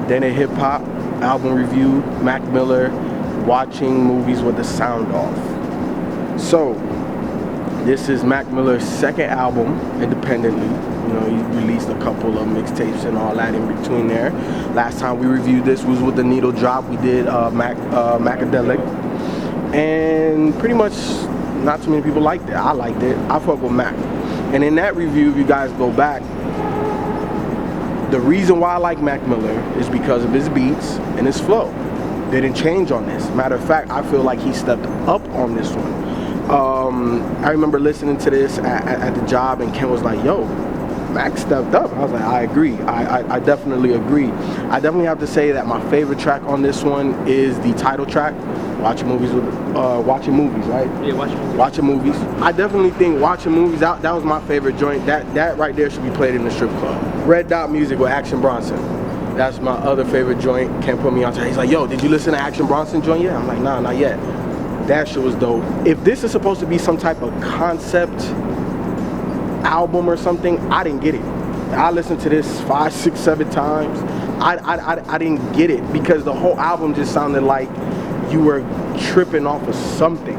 Then a hip hop album review, Mac Miller, watching movies with the sound off. So, this is Mac Miller's second album independently. You know, he released a couple of mixtapes and all that in between there. Last time we reviewed this was with the Needle Drop. We did Macadelic. And pretty much not too many people liked it. I liked it. I fuck with Mac. And in that review, if you guys go back, the reason why I like Mac Miller is because of his beats and his flow. They didn't change on this. Matter of fact, I feel like he stepped up on this one. I remember listening to this at the job, and Ken was like, yo, Mac stepped up. I was like, I agree. I definitely agree. I definitely have to say that my favorite track on this one is the title track, Watching Movies, right? Yeah, Watching Movies. Watching Movies. I definitely think Watching Movies, that was my favorite joint. That right there should be played in the strip club. Red Dot Music with Action Bronson. That's my other favorite joint. Ken put me on to. He's like, yo, did you listen to Action Bronson joint yet? I'm like, nah, not yet. That shit was dope. If this is supposed to be some type of concept album or something, I didn't get it. I listened to this 5, 6, 7 times. I didn't get it because the whole album just sounded like you were tripping off of something,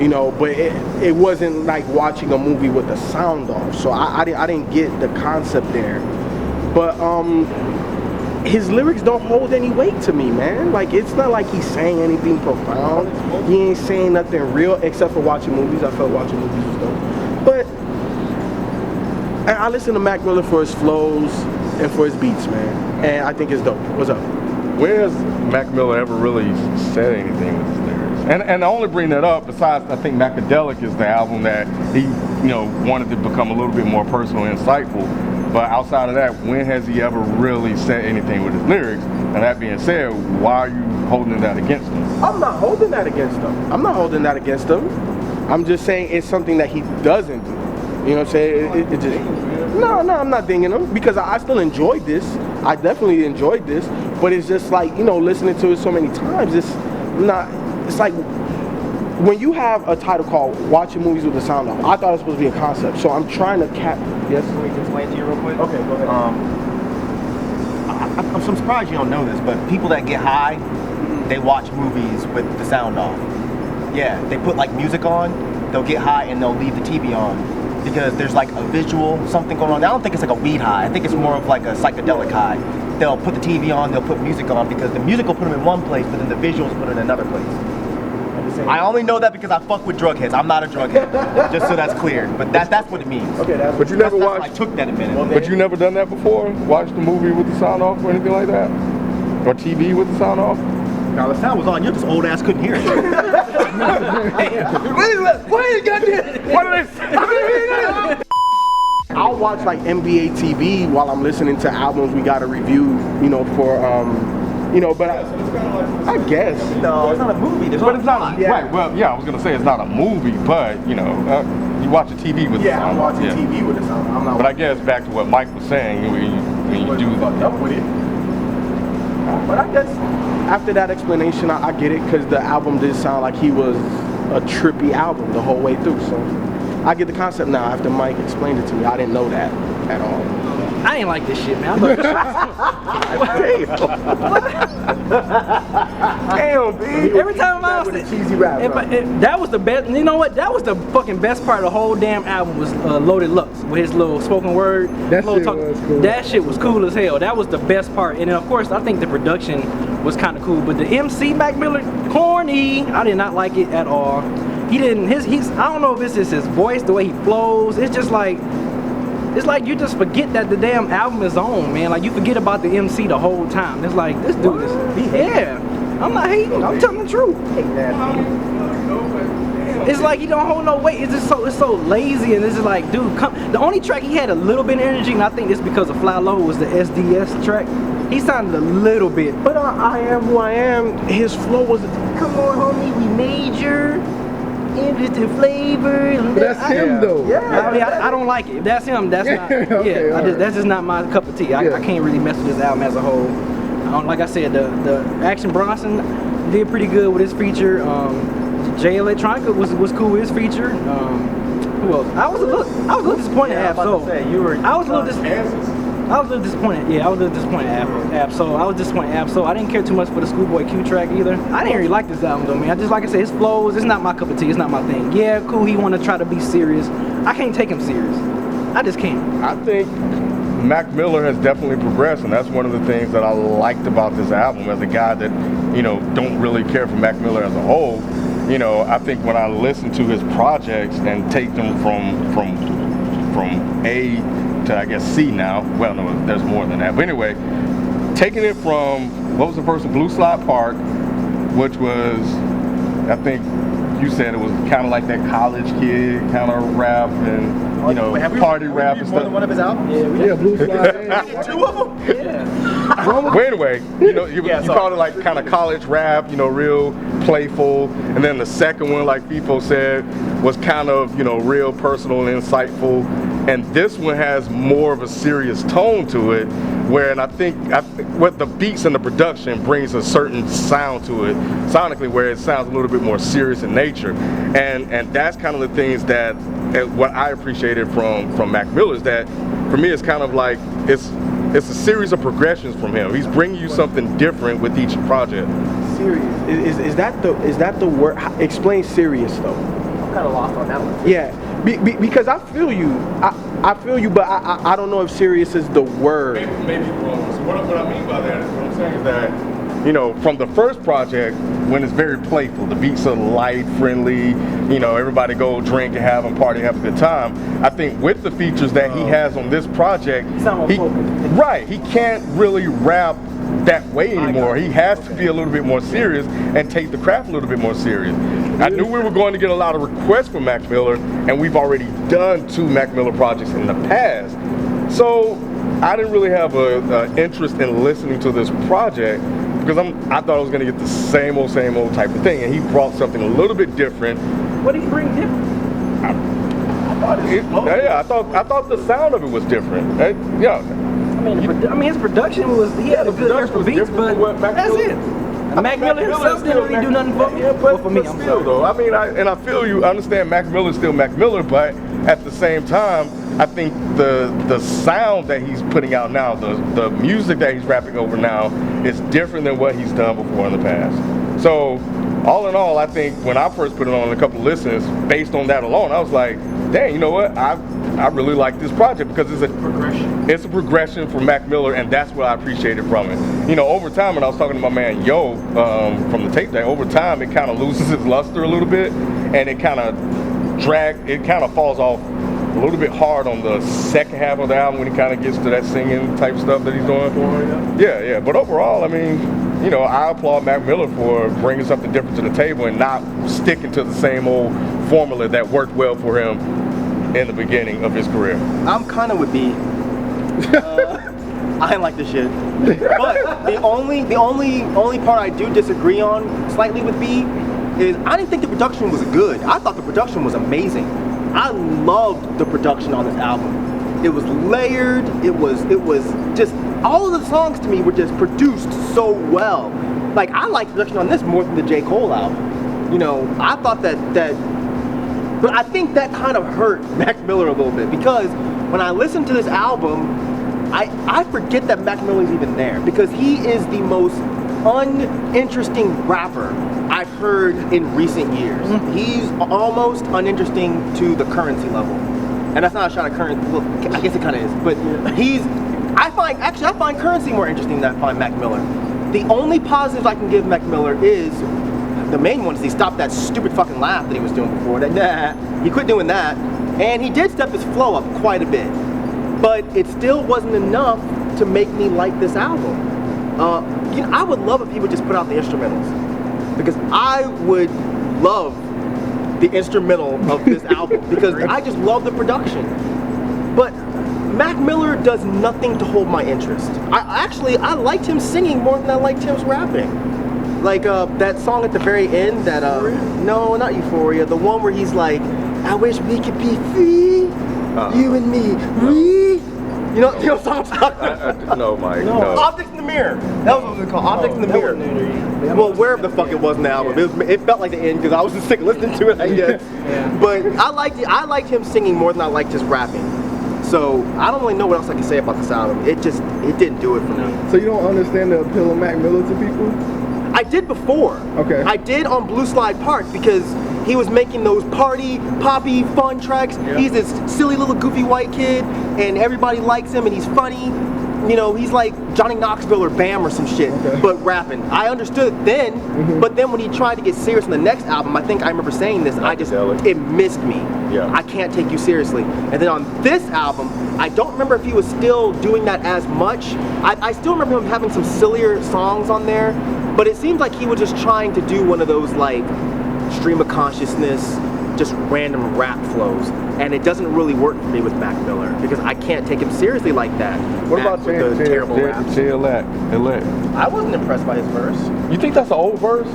you know, but it wasn't like watching a movie with the sound off. So I didn't get the concept there. But his lyrics don't hold any weight to me, man. Like, it's not like he's saying anything profound. He ain't saying nothing real except for Watching Movies. I felt Watching Movies was dope. But I listen to Mac Miller for his flows and for his beats, man. And I think it's dope. What's up? Where has Mac Miller ever really said anything with his lyrics? And I only bring that up, besides I think Macadelic is the album that he, you know, wanted to become a little bit more personal and insightful. But outside of that, when has he ever really said anything with his lyrics? And that being said, why are you holding that against him? I'm not holding that against him. I'm not holding that against him. I'm just saying it's something that he doesn't do. You know what I'm saying? It just, no, I'm not dinging him because I still enjoyed this. I definitely enjoyed this. But it's just like, you know, listening to it so many times, it's like when you have a title called Watching Movies with the Sound Off, I thought it was supposed to be a concept. So I'm trying to yes? Let me explain to you real quick. Okay, go ahead. I'm surprised you don't know this, but people that get high, they watch movies with the sound off. Yeah, they put like music on, they'll get high and they'll leave the TV on because there's like a visual, something going on. I don't think it's like a weed high. I think it's more of like a psychedelic high. They'll put the TV on, they'll put music on because the music will put them in one place, but then the visuals put it in another place. I only know that because I fuck with drug heads. I'm not a drug head, just so that's clear. But that's what it means. Okay, but you never watched. I took that a minute. But you never done that before? Watched the movie with the sound off or anything like that? Or TV with the sound off? Now the sound was on. You're just old ass couldn't hear it. I'll watch like NBA TV while I'm listening to albums we got to review. You know, for you know, but I guess. No, it's not a movie. But it's not. Right. Well, yeah, I was gonna say it's not a movie, but you know, you watch a TV with the sound. I'm watching TV with the sound. I'm not. But I guess back to what Mike was saying, when you do fucked up with it. But I guess after that explanation, I get it because the album did sound like he was a trippy album the whole way through. So I get the concept now after Mike explained it to me. I didn't know that at all. I ain't like this shit, man. I Damn, B. Every time I was cheesy rap, that was the best. You know what? That was the fucking best part of the whole damn album was Loaded Lux with his little spoken word. That shit was cool. That shit was cool as hell. That was the best part. And then of course I think the production was kind of cool. But the MC Mac Miller, corny. I did not like it at all. He didn't. He's. I don't know if it's just his voice, the way he flows. It's just like. It's like you just forget that the damn album is on, man. Like you forget about the MC the whole time. It's like this dude is, yeah. I'm not hating. I'm telling the truth. It's like he don't hold no weight. It's just it's so lazy, and it's just like, dude, come. The only track he had a little bit of energy, and I think it's because of Fly Low was the SDS track. He sounded a little bit. But I Am Who I Am, his flow was, come on, homie, we major. Into flavor. But that's him though. Yeah. I mean, I don't like it. If that's him, that's not. Okay, yeah, that's just not my cup of tea. I can't really mess with this album as a whole. Like I said, the Action Bronson did pretty good with his feature. Jay Electronica was cool with his feature. Who else? I was a little disappointed. I was a little disappointed. I was a little disappointed. Yeah, I was a little disappointed at Ab-Soul. I was disappointed at Ab-Soul. I didn't care too much for the Schoolboy Q track either. I didn't really like this album though, man. I just, like I said, his flows, it's not my cup of tea. It's not my thing. Yeah, cool, he want to try to be serious. I can't take him serious. I just can't. I think Mac Miller has definitely progressed, and that's one of the things that I liked about this album. As a guy that, you know, don't really care for Mac Miller as a whole, you know, I think when I listen to his projects and take them from A to, I guess, C now. Well, no, there's more than that. But anyway, taking it from, what was the first one? Blue Slide Park, which was, I think you said it was kind of like that college kid kind of rap and, you know, party rap and stuff. One of his albums? Yeah, Blue Slide. Two of them? Yeah. Well, anyway, you know, you called it like kind of college rap, you know, real playful. And then the second one, like people said, was kind of, you know, real personal and insightful. And this one has more of a serious tone to it, where, and I think what the beats and the production brings a certain sound to it, sonically, where it sounds a little bit more serious in nature. And that's kind of the things that, what I appreciated from Mac Miller is that, for me, it's kind of like, it's a series of progressions from him. He's bringing you something different with each project. Serious. Is that the word? Explain serious though. I'm kind of lost on that one. Yeah, because I feel you. I feel you, but I don't know if serious is the word. Maybe wrong. So what I mean by that is, what I'm saying is that, you know, from the first project, when it's very playful, the beats are light, friendly, you know, everybody go drink and have a party, have a good time. I think with the features that he has on this project, he can't really rap that way anymore. He has to be a little bit more serious and take the craft a little bit more serious. I knew we were going to get a lot of requests from Mac Miller, and we've already done 2 Mac Miller projects in the past. So I didn't really have an interest in listening to this project because I thought I was going to get the same old type of thing, and he brought something a little bit different. What did he bring different? I thought the sound of it was different. I mean, his production was, he had a good ear for beats, but that's it. Mac Miller himself didn't really do nothing for me. But for me, I'm still sorry. though. I mean, I feel you. I understand Mac Miller's still Mac Miller, but at the same time, I think the sound that he's putting out now, the music that he's rapping over now, is different than what he's done before in the past. So, all in all, I think when I first put it on a couple of listens, based on that alone, I was like, dang, you know what? I really like this project because it's a progression. It's a progression for Mac Miller, and that's what I appreciated from it. You know, over time, and I was talking to my man Yo from the tape deck, over time it kind of loses its luster a little bit, and it kind of falls off a little bit hard on the second half of the album when he kind of gets to that singing type stuff that he's doing. Yeah. But overall, I mean, you know, I applaud Mac Miller for bringing something different to the table and not sticking to the same old formula that worked well for him in the beginning of his career. I'm kind of with B. I didn't like this shit. But the only part I do disagree on slightly with B is I didn't think the production was good. I thought the production was amazing. I loved the production on this album. It was layered. It was just, all of the songs to me were just produced so well. Like, I liked the production on this more than the J. Cole album. You know, I thought that but I think that kind of hurt Mac Miller a little bit, because when I listen to this album, I forget that Mac Miller's even there, because he is the most uninteresting rapper I've heard in recent years. He's almost uninteresting to the Currency level. And that's not a shot at Currency, well, I guess it kind of is, but I find Currency more interesting than I find Mac Miller. The only positives I can give Mac Miller is, the main one is he stopped that stupid fucking laugh that he was doing before. He quit doing that, and he did step his flow up quite a bit. But it still wasn't enough to make me like this album. You know, I would love if he would just put out the instrumentals, because I would love the instrumental of this album, because I just love the production. But Mac Miller does nothing to hold my interest. I liked him singing more than I liked him rapping. Like that song at the very end, that no, not Euphoria, the one where he's like, I wish we could be free, you and me, we. You know what I'm talking about? No, Mike, no. Objects in the Mirror. That was what it was called, Objects in the Mirror. Well, wherever the fuck it was in the album, it felt like the end because I was just sick of listening to it, I guess. But I liked him singing more than I liked his rapping. So I don't really know what else I can say about this album. It didn't do it for me. So you don't understand the appeal of Mac Miller to people? I did before. Okay. I did on Blue Slide Park because he was making those party, poppy, fun tracks. Yeah. He's this silly little goofy white kid, and everybody likes him, and he's funny. You know, he's like Johnny Knoxville or Bam or some shit, Okay. but rapping. I understood it then, but then when he tried to get serious on the next album, I think I remember saying this, it missed me. Yeah. I can't take you seriously. And then on this album, I don't remember if he was still doing that as much. I still remember him having some sillier songs on there, but it seemed like he was just trying to do one of those like stream of consciousness, just random rap flows. And it doesn't really work for me with Mac Miller because I can't take him seriously like that. What about with the terrible raps? Elect? I wasn't impressed by his verse. You think that's an old verse?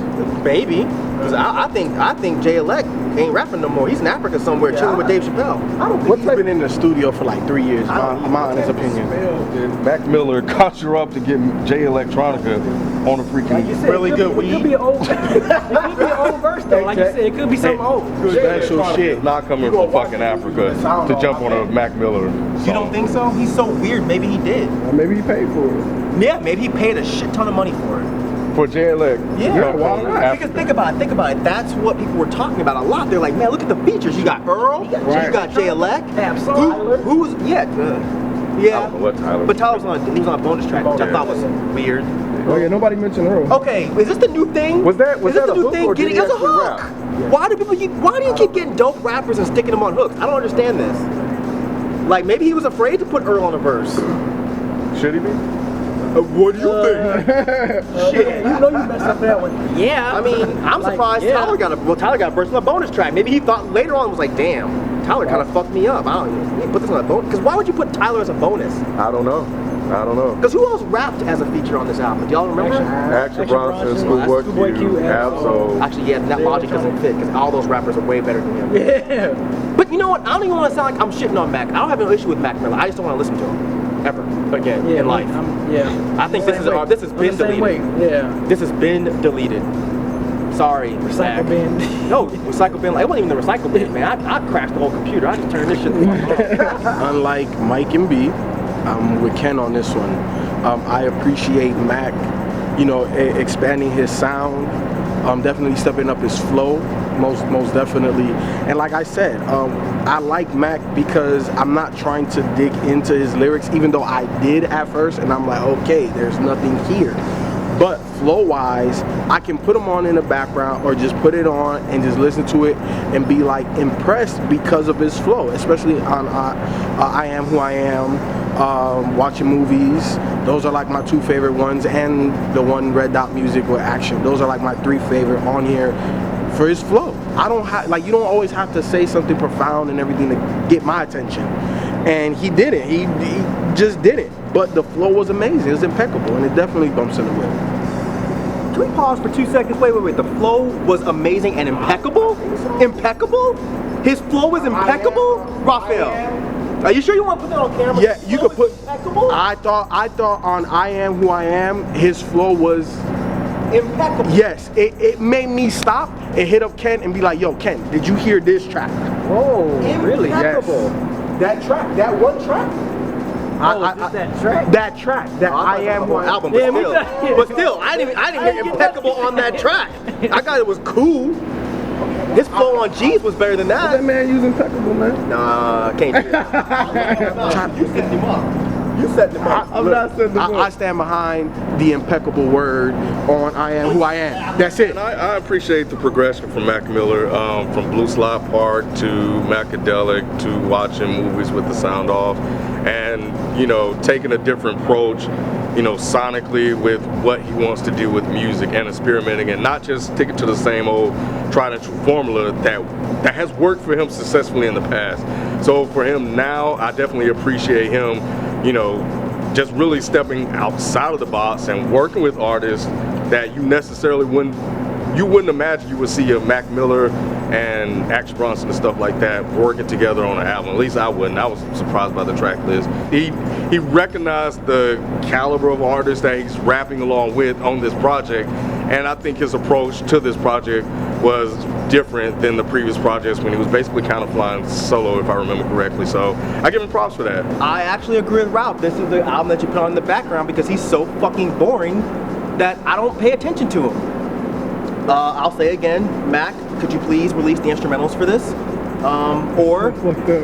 Maybe, because I think Jay Elect ain't rapping no more. He's in Africa somewhere chilling with Dave Chappelle. I don't think he's been in the studio for like 3 years, my honest opinion. Mac Miller conjure up to get Jay Electronica on a freaking Really good It weed. could be an old. It could be an old verse though. Like you said, it could be something old. Special shit. is not coming from fucking Africa to jump on a Mac Miller song. You don't think so? He's so weird. Maybe he did. Or maybe he paid for it. Yeah, maybe he paid a shit ton of money for it. For Jay Elect? Yeah, why not? Because think about it. That's what people were talking about a lot. They're like, man, look at the features. You got Earl. You got Jay Elect. Tyler. Who's yeah. I don't know what Tyler. But Tyler was on a bonus track, which I thought was weird. Oh yeah, nobody mentioned Earl. Okay, is this the new thing? Was that is this a the new hook thing? or did Getting he as a actually hook. rap? Why do you keep getting dope rappers and sticking them on hooks? I don't understand this. Like maybe he was afraid to put Earl on a verse. Should he be? What do you think? Shit, you know you messed up that one. Yeah. I mean, I'm Like, surprised yeah. Tyler got a verse on a bonus track. Maybe he thought later on was like, damn, Tyler kind of fucked me up. I don't know. Put this on a bonus. Because why would you put Tyler as a bonus? I don't know. Because who else rapped as a feature on this album? Do y'all remember? Action Bronson, Schoolboy Q, Absol. Actually, yeah, that logic doesn't fit because all those rappers are way better than him. Yeah. But you know what? I don't even want to sound like I'm shitting on Mac. I don't have no issue with Mac Miller. I just don't want to listen to him ever again in life. I think this has been deleted. Yeah. This has been deleted. Sorry, Recycle Mac. bin. No, recycle bin. It wasn't even the recycle bin, man. I crashed the whole computer. I just turned this shit the fuck off. Unlike Mike and B, I'm with Ken on this one. I appreciate Mac, expanding his sound, definitely stepping up his flow, most definitely. And like I said, I like Mac because I'm not trying to dig into his lyrics, even though I did at first, and I'm like, okay, there's nothing here. But flow-wise, I can put them on in the background or just put it on and just listen to it and be like impressed because of his flow, especially on I Am Who I Am, watching movies. Those are like my 2 favorite ones, and the one Red Dot Music with Action. Those are like my 3 favorite on here for his flow. I don't you don't always have to say something profound and everything to get my attention. And he didn't. He just didn't. But the flow was amazing. It was impeccable, and it definitely bumps in the whip. Can we pause for 2 seconds? Wait. The flow was amazing and impeccable? Impeccable? His flow was impeccable? Raphael, are you sure you want to put that on camera? Yeah, you could put. Impeccable? I thought on I Am Who I Am, his flow was Impeccable. yes. It made me stop and hit up Ken and be like, yo, Ken, did you hear this track? Whoa, really? Impeccable. That track, that one track. That track? That track, that I Am Who I Am. album, Yeah, but still, I didn't hear impeccable on that track. I thought it was cool. His flow on G's was better than That that. man using impeccable, man. Nah, can't do that. You set him up. You set him up. I'm not setting the I stand behind the impeccable word on I Am Who I Am. That's it. And I appreciate the progression from Mac Miller, from Blue Slide Park to Macadelic to watching movies with the sound off, and taking a different approach, sonically with what he wants to do with music and experimenting, and not just sticking to the same old tried and true formula that has worked for him successfully in the past. So for him now, I definitely appreciate him, just really stepping outside of the box and working with artists that you necessarily wouldn't you wouldn't imagine you would see a Mac Miller and Action Bronson and stuff like that working together on an album. At least I wouldn't. I was surprised by the track list. He recognized the caliber of artists that he's rapping along with on this project, and I think his approach to this project was different than the previous projects when he was basically kind of flying solo, if I remember correctly. So I give him props for that. I actually agree with Ralph. This is the album that you put on in the background because he's so fucking boring that I don't pay attention to him. I'll say again, Mac, could you please release the instrumentals for this? Or Fucked up.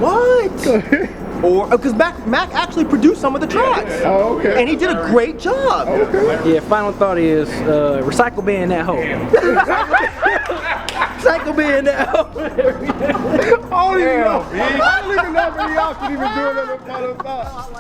what? Or because Mac actually produced some of the tracks. Oh, okay. And he did a great job. Okay. Yeah, final thought is recycle bin that hoe. Recycle bin now. I don't even know if y'all should even do it as a final thought.